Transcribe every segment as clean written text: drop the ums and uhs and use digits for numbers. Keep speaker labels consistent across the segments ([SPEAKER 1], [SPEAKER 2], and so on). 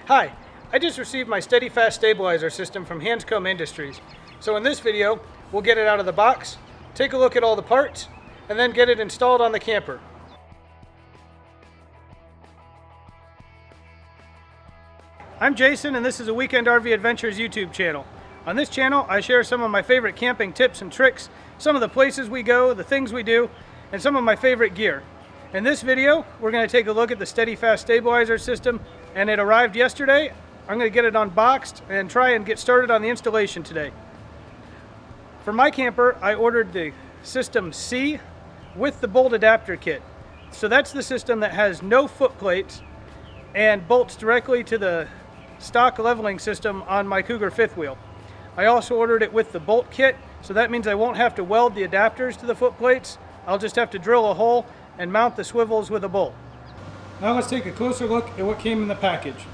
[SPEAKER 1] Hi, I just received my SteadyFast Stabilizer System from Hanscom Industries. So in this video, we'll get it out of the box, take a look at all the parts, and then get it installed on the camper. I'm Jason, and this is a Weekend RV Adventures YouTube channel. On this channel, I share some of my favorite camping tips and tricks, some of the places we go, the things we do, and some of my favorite gear. In this video, we're going to take a look at the SteadyFast Stabilizer System, and it arrived yesterday. I'm going to get it unboxed and try and get started on the installation today. For my camper, I ordered the System C with the bolt adapter kit. So that's the system that has no foot plates and bolts directly to the stock leveling system on my Cougar fifth wheel. I also ordered it with the bolt kit, so that means I won't have to weld the adapters to the foot plates. I'll just have to drill a hole and mount the swivels with a bolt. Now let's take a closer look at what came in the package.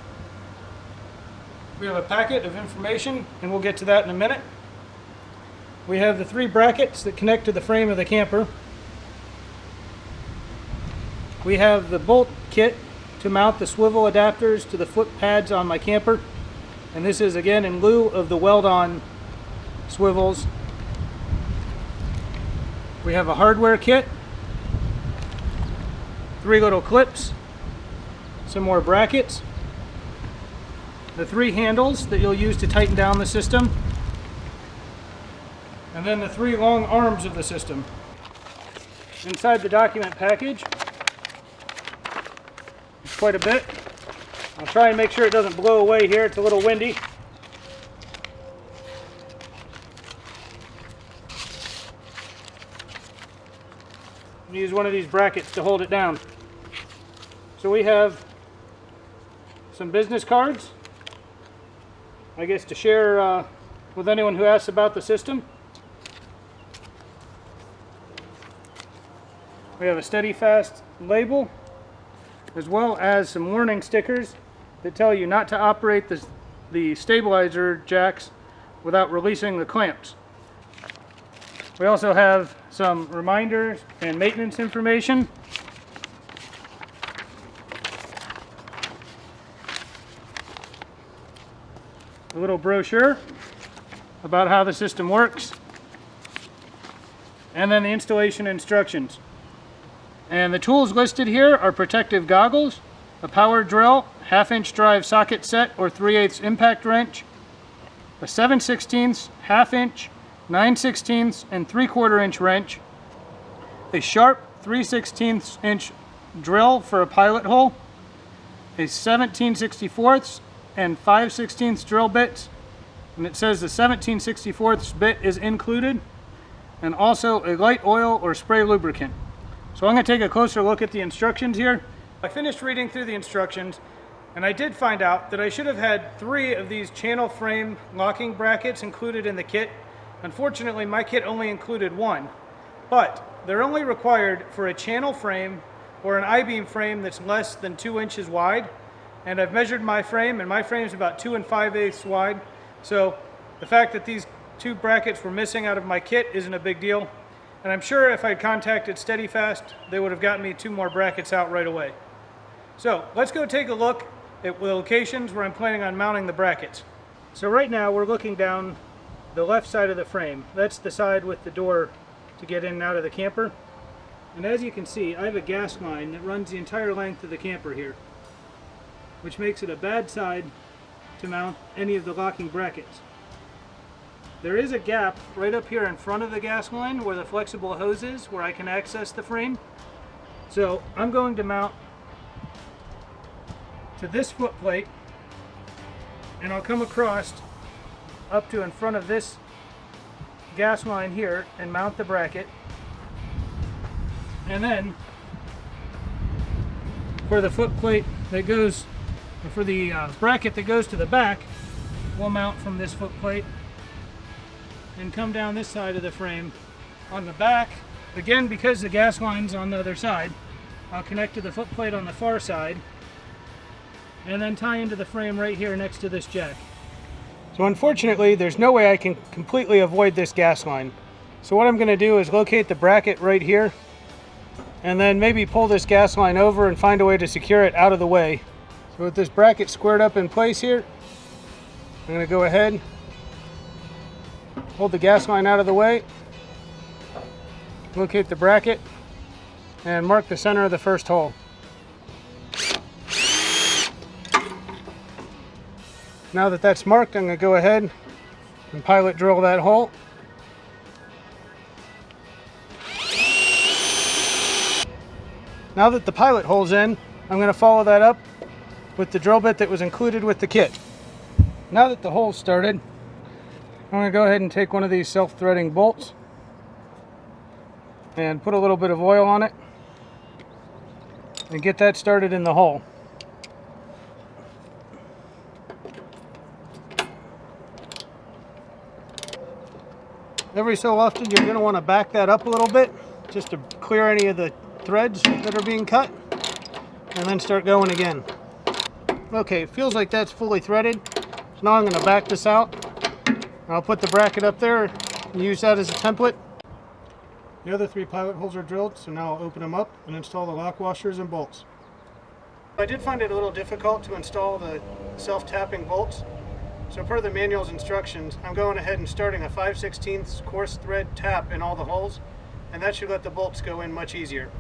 [SPEAKER 1] We have a packet of information, and we'll get to that in a minute. We have the 3 brackets that connect to the frame of the camper. We have the bolt kit to mount the swivel adapters to the foot pads on my camper. And this is again in lieu of the weld-on swivels. We have a hardware kit, 3 little clips, some more brackets, the 3 handles that you'll use to tighten down the system, and then the 3 long arms of the system. Inside the document package, it's quite a bit. I'll try and make sure it doesn't blow away here. It's a little windy. Use one of these brackets to hold it down. So we have some business cards, I guess, to share with anyone who asks about the system. We have a SteadyFast label, as well as some warning stickers that tell you not to operate the stabilizer jacks without releasing the clamps. We also have some reminders and maintenance information. A little brochure about how the system works, and then the installation instructions. And the tools listed here are protective goggles, a power drill, 1/2-inch drive socket set or 3/8 impact wrench, a 7/16, 1/2-inch, 9/16, and 3/4 inch wrench, a sharp 3/16 inch drill for a pilot hole, a 17/64 and 5/16 drill bits, and it says the 17/64 bit is included, and also a light oil or spray lubricant. So I'm going to take a closer look at the instructions here. I finished reading through the instructions, and I did find out that I should have had 3 of these channel frame locking brackets included in the kit. Unfortunately, my kit only included 1, but they're only required for a channel frame or an I-beam frame that's less than 2 inches wide. And I've measured my frame, and my frame is about 2 5/8 wide. So the fact that these 2 brackets were missing out of my kit isn't a big deal. And I'm sure if I'd contacted SteadyFast, they would have gotten me 2 more brackets out right away. So let's go take a look at the locations where I'm planning on mounting the brackets. So right now we're looking down the left side of the frame. That's the side with the door to get in and out of the camper. And as you can see, I have a gas line that runs the entire length of the camper here, which makes it a bad side to mount any of the locking brackets. There is a gap right up here in front of the gas line where the flexible hose is, where I can access the frame. So I'm going to mount to this foot plate, and I'll come across up to in front of this gas line here and mount the bracket. And then for the foot plate that goes, or for the bracket that goes to the back, we'll mount from this foot plate and come down this side of the frame. On the back, again, because the gas line's on the other side, I'll connect to the foot plate on the far side and then tie into the frame right here next to this jack. So unfortunately, there's no way I can completely avoid this gas line. So what I'm going to do is locate the bracket right here and then maybe pull this gas line over and find a way to secure it out of the way So with this bracket squared up in place here, I'm going to go ahead, hold the gas line out of the way, locate the bracket, and mark the center of the first hole. Now that that's marked, I'm going to go ahead and pilot drill that hole. Now that the pilot hole's in, I'm going to follow that up with the drill bit that was included with the kit. Now that the hole's started, I'm going to go ahead and take one of these self-threading bolts and put a little bit of oil on it and get that started in the hole. Every so often you're going to want to back that up a little bit just to clear any of the threads that are being cut, and then start going again. Okay, it feels like that's fully threaded. So now I'm going to back this out. I'll put the bracket up there and use that as a template. The other 3 pilot holes are drilled, so now I'll open them up and install the lock washers and bolts. I did find it a little difficult to install the self-tapping bolts. So per the manual's instructions, I'm going ahead and starting a 5/16 coarse thread tap in all the holes, and that should let the bolts go in much easier.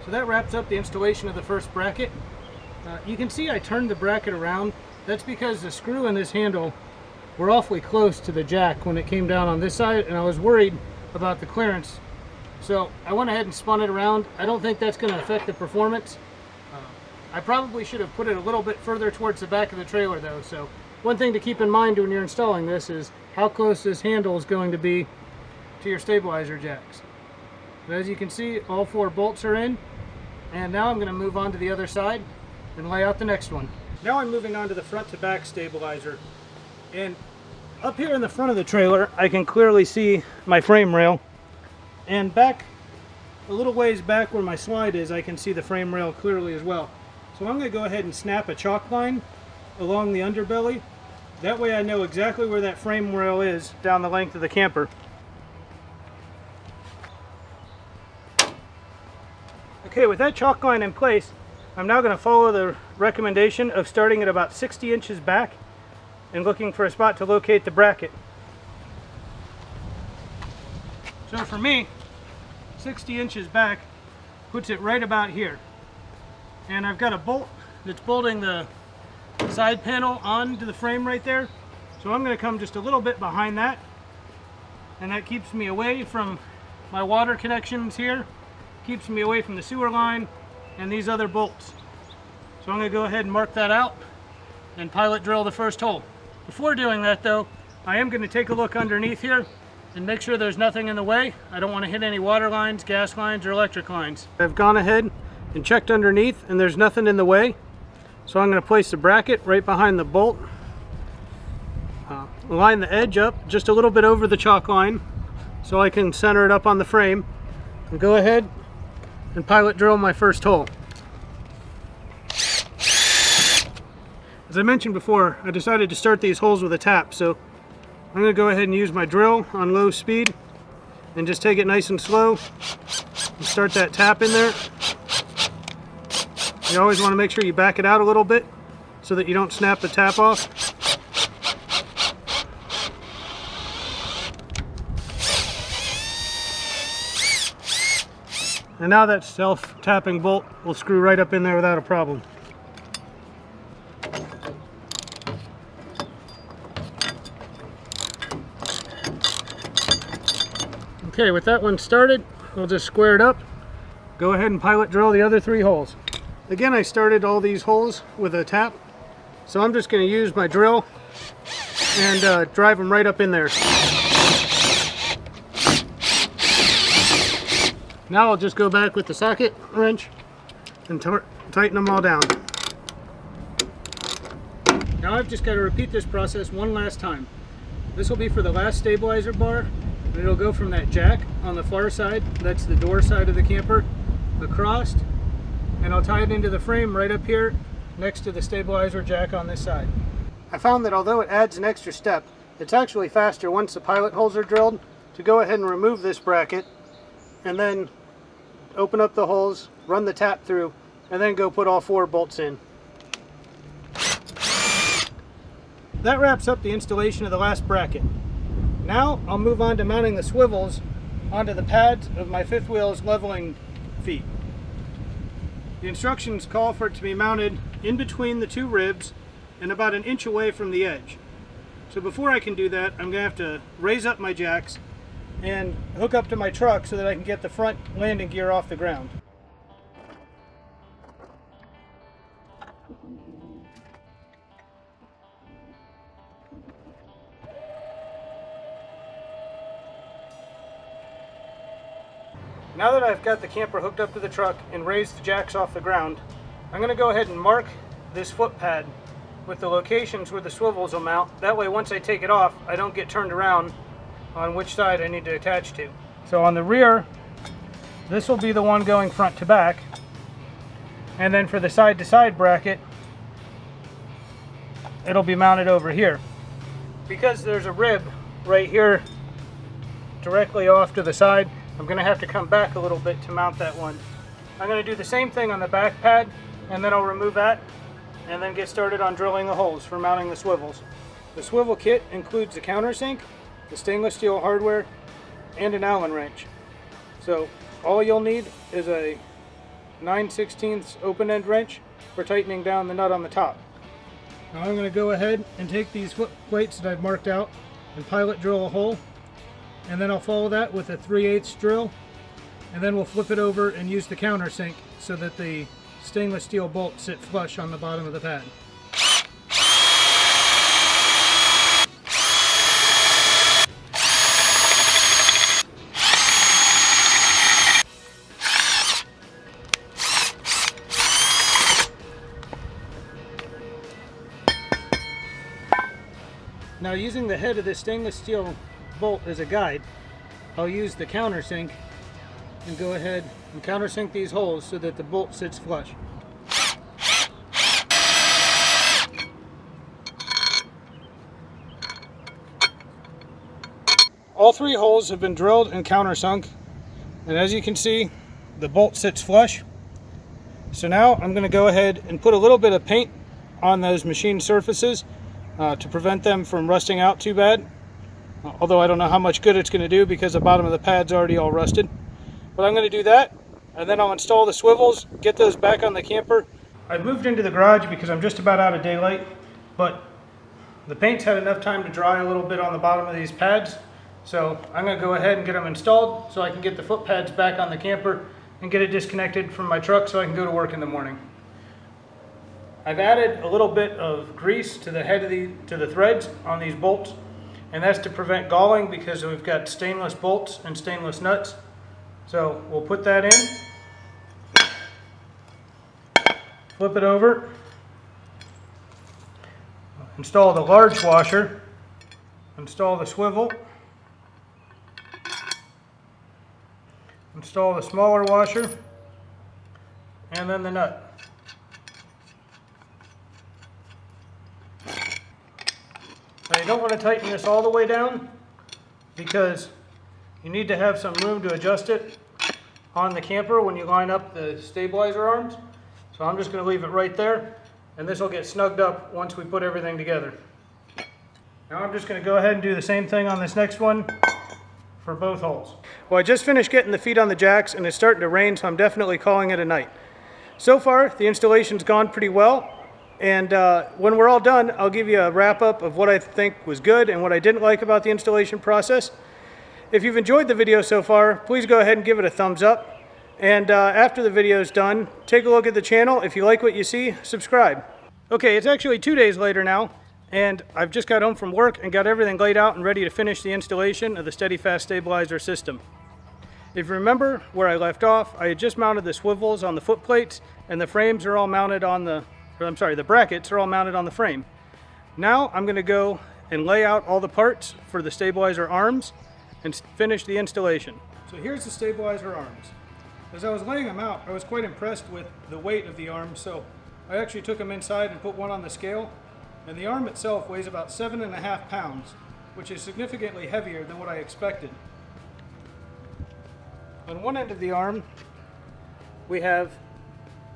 [SPEAKER 1] So that wraps up the installation of the first bracket. You can see I turned the bracket around. That's because the screw and this handle were awfully close to the jack when it came down on this side, and I was worried about the clearance. So I went ahead and spun it around. I don't think that's going to affect the performance. I probably should have put it a little bit further towards the back of the trailer though. So one thing to keep in mind when you're installing this is how close this handle is going to be to your stabilizer jacks. But as you can see, all 4 bolts are in, and now I'm going to move on to the other side and lay out the next one. Now I'm moving on to the front to back stabilizer, and up here in the front of the trailer I can clearly see my frame rail, and back a little ways back where my slide is I can see the frame rail clearly as well. So I'm going to go ahead and snap a chalk line along the underbelly. That way I know exactly where that frame rail is down the length of the camper. Okay, with that chalk line in place, I'm now going to follow the recommendation of starting at about 60 inches back and looking for a spot to locate the bracket. So for me, 60 inches back puts it right about here. And I've got a bolt that's bolting the side panel onto the frame right there. So I'm going to come just a little bit behind that, and that keeps me away from my water connections here, keeps me away from the sewer line and these other bolts. So I'm going to go ahead and mark that out and pilot drill the first hole. Before doing that though, I am going to take a look underneath here and make sure there's nothing in the way. I don't want to hit any water lines, gas lines, or electric lines. I've gone ahead and checked underneath and there's nothing in the way. So I'm going to place the bracket right behind the bolt, line the edge up just a little bit over the chalk line so I can center it up on the frame, and go ahead and pilot drill my first hole. As I mentioned before, I decided to start these holes with a tap, so I'm going to go ahead and use my drill on low speed and just take it nice and slow and start that tap in there. You always want to make sure you back it out a little bit so that you don't snap the tap off. And now that self-tapping bolt will screw right up in there without a problem. Okay, with that one started, we'll just square it up. Go ahead and pilot drill the other 3 holes. Again, I started all these holes with a tap, so I'm just going to use my drill and drive them right up in there. Now I'll just go back with the socket wrench and tighten them all down. Now I've just got to repeat this process one last time. This will be for the last stabilizer bar, and it'll go from that jack on the far side, that's the door side of the camper, across, and I'll tie it into the frame right up here next to the stabilizer jack on this side. I found that although it adds an extra step, it's actually faster once the pilot holes are drilled to go ahead and remove this bracket and then open up the holes, run the tap through, and then go put all 4 bolts in. that wraps up the installation of the last bracket. Now I'll move on to mounting the swivels onto the pads of my fifth wheel's leveling feet. The instructions call for it to be mounted in between the two ribs and about an inch away from the edge. So before I can do that, I'm going to have to raise up my jacks and hook up to my truck so that I can get the front landing gear off the ground. Now that I've got the camper hooked up to the truck and raised the jacks off the ground, I'm going to go ahead and mark this foot pad with the locations where the swivels will mount. That way once I take it off, I don't get turned around on which side I need to attach to. So on the rear, this will be the one going front to back. And then for the side to side bracket, it'll be mounted over here. Because there's a rib right here directly off to the side, I'm going to have to come back a little bit to mount that one. I'm going to do the same thing on the back pad, and then I'll remove that and then get started on drilling the holes for mounting the swivels. The swivel kit includes the countersink, the stainless steel hardware, and an Allen wrench. So all you'll need is a 9/16 open-end wrench for tightening down the nut on the top. Now I'm going to go ahead and take these foot plates that I've marked out and pilot drill a hole. And then I'll follow that with a 3/8 drill, and then we'll flip it over and use the countersink so that the stainless steel bolts sit flush on the bottom of the pad. Now, using the head of this stainless steel bolt as a guide, I'll use the countersink and go ahead and countersink these holes so that the bolt sits flush. All three holes have been drilled and countersunk, and as you can see, the bolt sits flush. So now I'm going to go ahead and put a little bit of paint on those machine surfaces to prevent them from rusting out too bad. Although I don't know how much good it's going to do because the bottom of the pad's already all rusted. But I'm going to do that, and then I'll install the swivels, get those back on the camper. I've moved into the garage because I'm just about out of daylight, but the paint's had enough time to dry a little bit on the bottom of these pads. So I'm going to go ahead and get them installed so I can get the foot pads back on the camper and get it disconnected from my truck so I can go to work in the morning. I've added a little bit of grease to the head of the threads on these bolts, and that's to prevent galling because we've got stainless bolts and stainless nuts. So we'll put that in, flip it over, install the large washer, install the swivel, install the smaller washer, and then the nut. Now you don't want to tighten this all the way down because you need to have some room to adjust it on the camper when you line up the stabilizer arms. So I'm just going to leave it right there, and this will get snugged up once we put everything together. Now I'm just going to go ahead and do the same thing on this next one for both holes. Well, I just finished getting the feet on the jacks and it's starting to rain, so I'm definitely calling it a night. So far the installation's gone pretty well. And when we're all done, I'll give you a wrap-up of what I think was good and what I didn't like about the installation process. If you've enjoyed the video so far, please go ahead and give it a thumbs up. And after the video is done, take a look at the channel. If you like what you see, subscribe. Okay, it's actually 2 days later now, and I've just got home from work and got everything laid out and ready to finish the installation of the SteadyFast Stabilizer System. If you remember where I left off, I had just mounted the swivels on the foot plates, and the frames are all mounted on the brackets are all mounted on the frame. Now I'm going to go and lay out all the parts for the stabilizer arms and finish the installation. So here's the stabilizer arms. As I was laying them out, I was quite impressed with the weight of the arms, so I actually took them inside and put one on the scale, and the arm itself weighs about 7.5 pounds, which is significantly heavier than what I expected. On one end of the arm, we have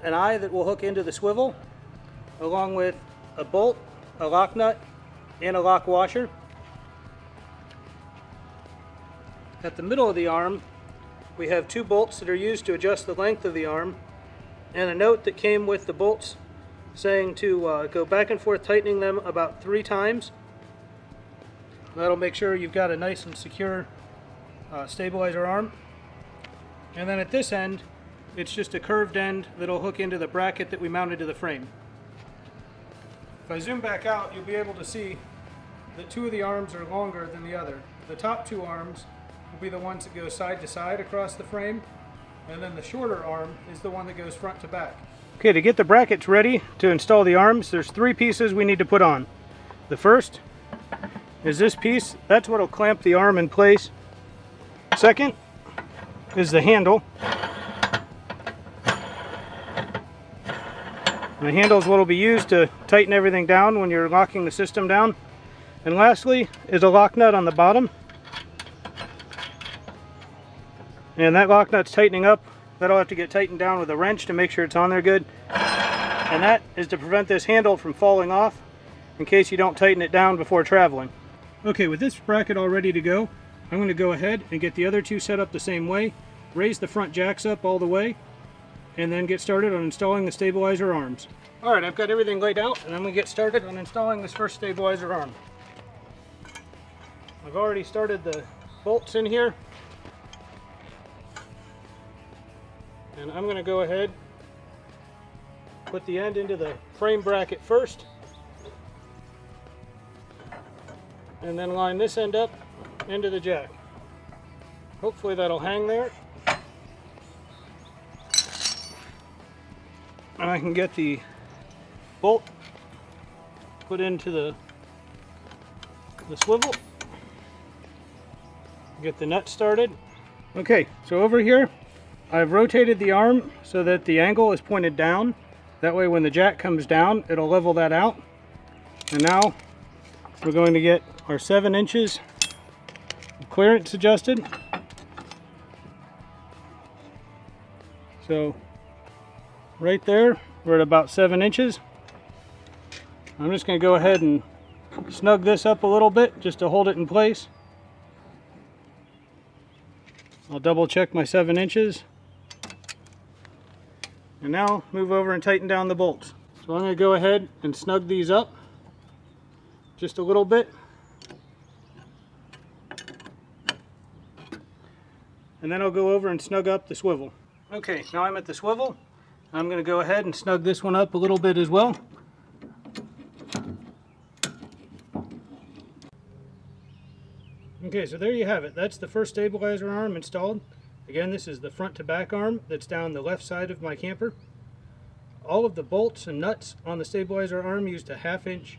[SPEAKER 1] an eye that will hook into the swivel, along with a bolt, a lock nut, and a lock washer. At the middle of the arm, we have 2 bolts that are used to adjust the length of the arm, and a note that came with the bolts saying to go back and forth tightening them about 3 times. That'll make sure you've got a nice and secure stabilizer arm. And then at this end, it's just a curved end that'll hook into the bracket that we mounted to the frame. If I zoom back out, you'll be able to see that 2 of the arms are longer than the other. The top 2 arms will be the ones that go side to side across the frame, and then the shorter arm is the one that goes front to back. Okay, to get the brackets ready to install the arms, there's 3 pieces we need to put on. The first is this piece. That's what will clamp the arm in place. Second is the handle. And the handle is what will be used to tighten everything down when you're locking the system down. And lastly is a lock nut on the bottom. And that lock nut's tightening up. That'll have to get tightened down with a wrench to make sure it's on there good. And that is to prevent this handle from falling off in case you don't tighten it down before traveling. Okay, with this bracket all ready to go, I'm going to go ahead and get the other 2 set up the same way, raise the front jacks up all the way, and then get started on installing the stabilizer arms. Alright, I've got everything laid out, and I'm going to get started on installing this first stabilizer arm. I've already started the bolts in here. And I'm going to go ahead, put the end into the frame bracket first, and then line this end up into the jack. Hopefully that'll hang there. And I can get the bolt put into the swivel. Get the nut started. Okay, so over here I've rotated the arm so that the angle is pointed down. That way when the jack comes down, it'll level that out. And now we're going to get our 7 inches of clearance adjusted. So right there, we're at about 7 inches. I'm just going to go ahead and snug this up a little bit just to hold it in place. I'll double check my 7 inches. And now move over and tighten down the bolts. So I'm going to go ahead and snug these up just a little bit. And then I'll go over and snug up the swivel. Okay, now I'm at the swivel. I'm going to go ahead and snug this one up a little bit as well. Okay, so there you have it. That's the first stabilizer arm installed. Again, this is the front to back arm that's down the left side of my camper. All of the bolts and nuts on the stabilizer arm used a 1/2 inch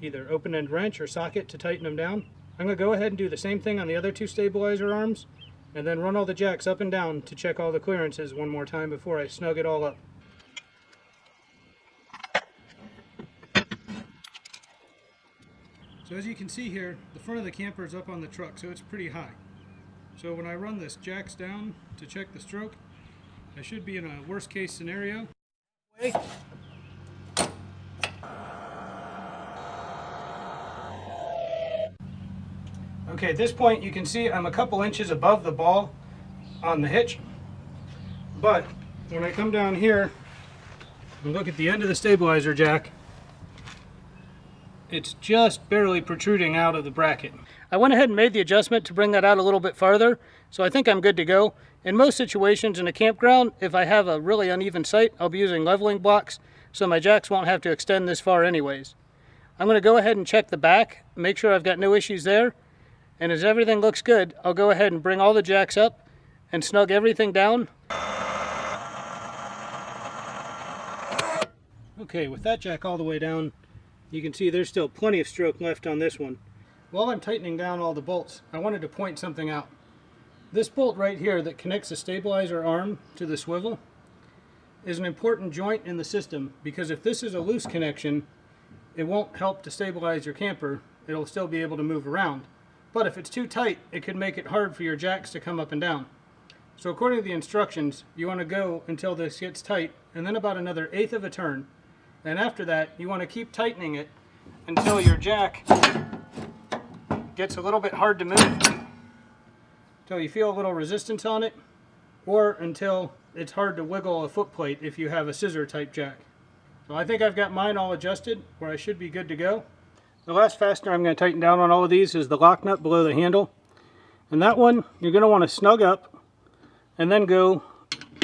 [SPEAKER 1] either open end wrench or socket to tighten them down. I'm going to go ahead and do the same thing on the other 2 stabilizer arms, and then run all the jacks up and down to check all the clearances one more time before I snug it all up. So as you can see here, the front of the camper is up on the truck, so it's pretty high. So when I run this jacks down to check the stroke, I should be in a worst case scenario. Okay, at this point you can see I'm a couple inches above the ball on the hitch, but when I come down here and look at the end of the stabilizer jack, it's just barely protruding out of the bracket. I went ahead and made the adjustment to bring that out a little bit farther, so I think I'm good to go. In most situations in a campground, if I have a really uneven site, I'll be using leveling blocks, so my jacks won't have to extend this far anyways. I'm going to go ahead and check the back, make sure I've got no issues there, and as everything looks good, I'll go ahead and bring all the jacks up and snug everything down. Okay, with that jack all the way down, you can see there's still plenty of stroke left on this one. While I'm tightening down all the bolts, I wanted to point something out. This bolt right here that connects the stabilizer arm to the swivel is an important joint in the system, because if this is a loose connection, it won't help to stabilize your camper. It'll still be able to move around. But if it's too tight, it could make it hard for your jacks to come up and down. So according to the instructions, you want to go until this gets tight, and then about another 1/8 of a turn. And after that, you want to keep tightening it until your jack gets a little bit hard to move, until you feel a little resistance on it, or until it's hard to wiggle a footplate if you have a scissor type jack. So I think I've got mine all adjusted where I should be good to go. The last fastener I'm going to tighten down on all of these is the lock nut below the handle. And that one you're going to want to snug up and then go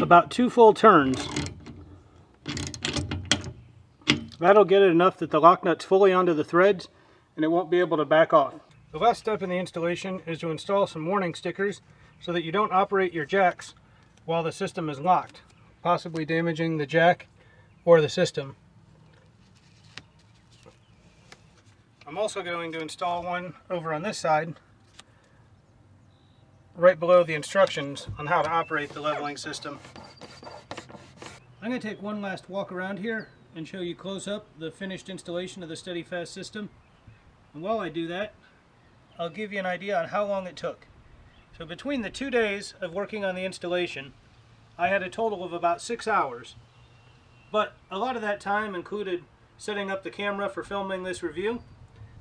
[SPEAKER 1] about 2 full turns. That'll get it enough that the lock nut's fully onto the threads and it won't be able to back off. The last step in the installation is to install some warning stickers so that you don't operate your jacks while the system is locked, possibly damaging the jack or the system. I'm also going to install one over on this side, right below the instructions on how to operate the leveling system. I'm going to take one last walk around here and show you close up the finished installation of the SteadyFast system. And while I do that, I'll give you an idea on how long it took. So between the 2 days of working on the installation, I had a total of about 6 hours. But a lot of that time included setting up the camera for filming this review.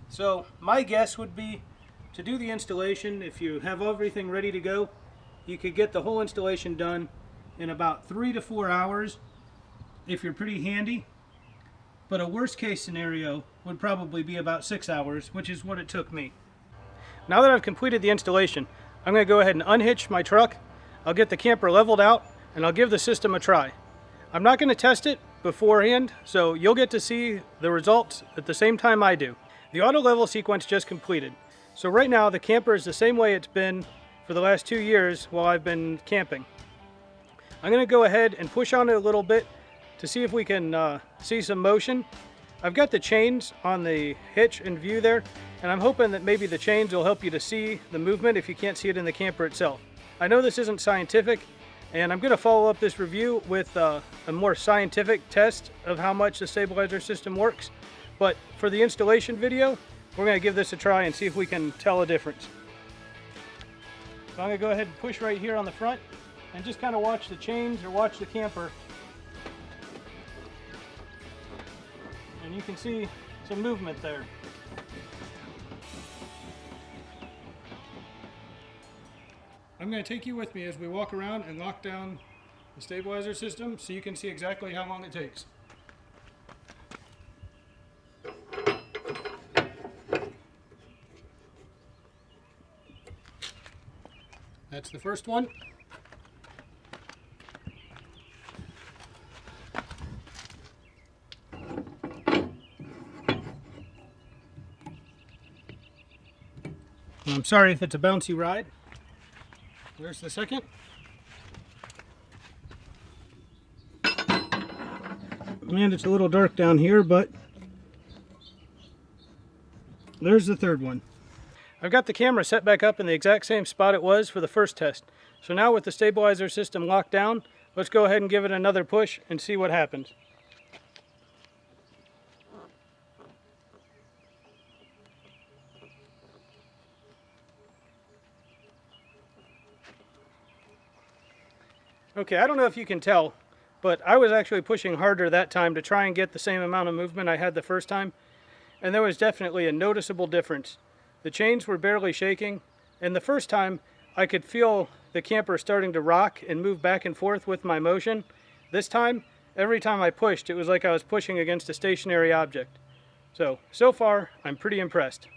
[SPEAKER 1] So my guess would be to do the installation, if you have everything ready to go, you could get the whole installation done in about 3 to 4 hours if you're pretty handy. But a worst case scenario would probably be about 6 hours, which is what it took me. Now that I've completed the installation, I'm going to go ahead and unhitch my truck. I'll get the camper leveled out and I'll give the system a try. I'm not going to test it beforehand, so you'll get to see the results at the same time I do. The auto level sequence just completed. So right now the camper is the same way it's been for the last 2 years while I've been camping. I'm going to go ahead and push on it a little bit to see if we can see some motion. I've got the chains on the hitch in view there, and I'm hoping that maybe the chains will help you to see the movement if you can't see it in the camper itself. I know this isn't scientific, and I'm going to follow up this review with a more scientific test of how much the stabilizer system works. But for the installation video, we're going to give this a try and see if we can tell a difference. So I'm going to go ahead and push right here on the front and just kind of watch the chains or watch the camper. And you can see some movement there. I'm going to take you with me as we walk around and lock down the stabilizer system so you can see exactly how long it takes. That's the first one. I'm sorry if it's a bouncy ride. There's the second. And it's a little dark down here, but there's the third one. I've got the camera set back up in the exact same spot it was for the first test. So now with the stabilizer system locked down, let's go ahead and give it another push and see what happens. Okay, I don't know if you can tell, but I was actually pushing harder that time to try and get the same amount of movement I had the first time, and there was definitely a noticeable difference. The chains were barely shaking, and the first time I could feel the camper starting to rock and move back and forth with my motion. This time, every time I pushed, it was like I was pushing against a stationary object. So far, I'm pretty impressed.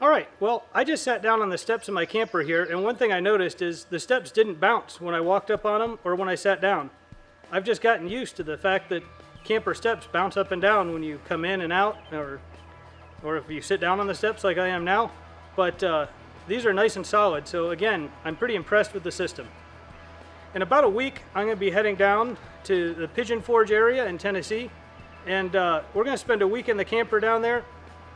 [SPEAKER 1] Alright, well, I just sat down on the steps of my camper here, and one thing I noticed is the steps didn't bounce when I walked up on them or when I sat down. I've just gotten used to the fact that camper steps bounce up and down when you come in and out, or if you sit down on the steps like I am now, but these are nice and solid, so again, I'm pretty impressed with the system. In about a week, I'm going to be heading down to the Pigeon Forge area in Tennessee, and we're going to spend a week in the camper down there.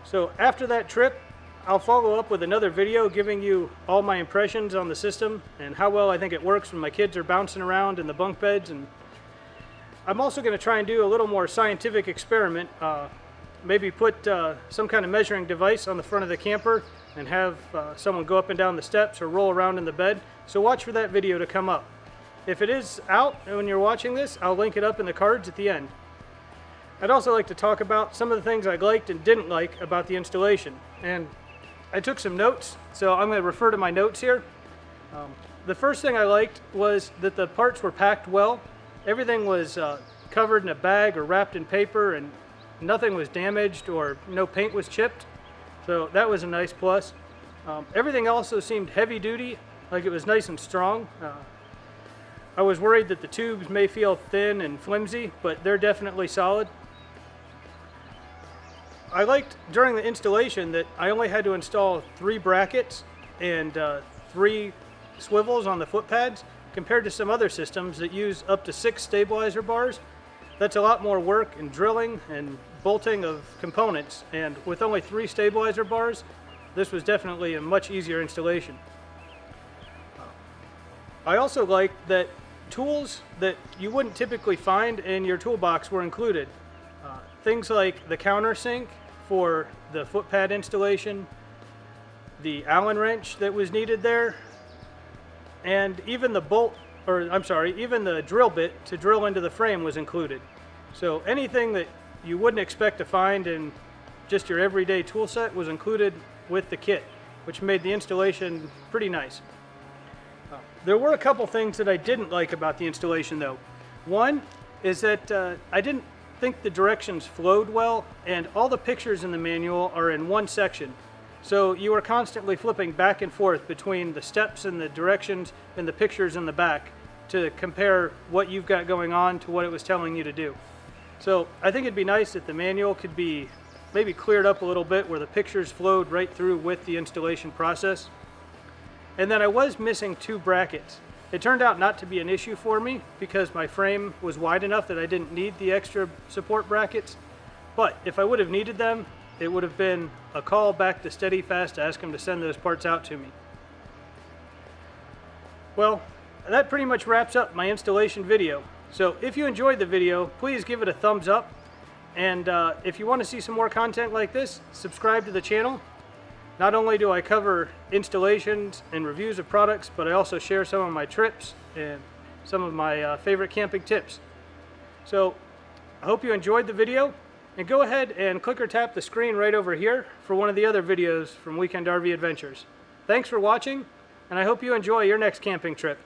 [SPEAKER 1] So after that trip, I'll follow up with another video giving you all my impressions on the system and how well I think it works when my kids are bouncing around in the bunk beds. And I'm also going to try and do a little more scientific experiment. Maybe put some kind of measuring device on the front of the camper and have someone go up and down the steps or roll around in the bed. So watch for that video to come up. If it is out when you're watching this, I'll link it up in the cards at the end. I'd also like to talk about some of the things I liked and didn't like about the installation. And I took some notes, so I'm going to refer to my notes here. The first thing I liked was that the parts were packed well. Everything was covered in a bag or wrapped in paper, and nothing was damaged or no paint was chipped. So that was a nice plus. Everything also seemed heavy duty, like it was nice and strong. I was worried that the tubes may feel thin and flimsy, but they're definitely solid. I liked during the installation that I only had to install 3 brackets and 3 swivels on the foot pads, compared to some other systems that use up to 6 stabilizer bars. That's a lot more work and drilling and bolting of components, and with only 3 stabilizer bars, this was definitely a much easier installation. I also liked that tools that you wouldn't typically find in your toolbox were included. Things like the countersink for the foot pad installation, the Allen wrench that was needed there, and even the even the drill bit to drill into the frame was included. So anything that you wouldn't expect to find in just your everyday tool set was included with the kit, which made the installation pretty nice. There were a couple things that I didn't like about the installation though. One is that I didn't think the directions flowed well, and all the pictures in the manual are in one section. So you are constantly flipping back and forth between the steps and the directions and the pictures in the back to compare what you've got going on to what it was telling you to do. So I think it'd be nice if the manual could be maybe cleared up a little bit where the pictures flowed right through with the installation process. And then I was missing 2 brackets. It turned out not to be an issue for me because my frame was wide enough that I didn't need the extra support brackets. But if I would have needed them, it would have been a call back to SteadyFast to ask them to send those parts out to me. Well, that pretty much wraps up my installation video. So if you enjoyed the video, please give it a thumbs up. And if you want to see some more content like this, subscribe to the channel. Not only do I cover installations and reviews of products, but I also share some of my trips and some of my favorite camping tips. So I hope you enjoyed the video, and go ahead and click or tap the screen right over here for one of the other videos from Weekend RV Adventures. Thanks for watching, and I hope you enjoy your next camping trip.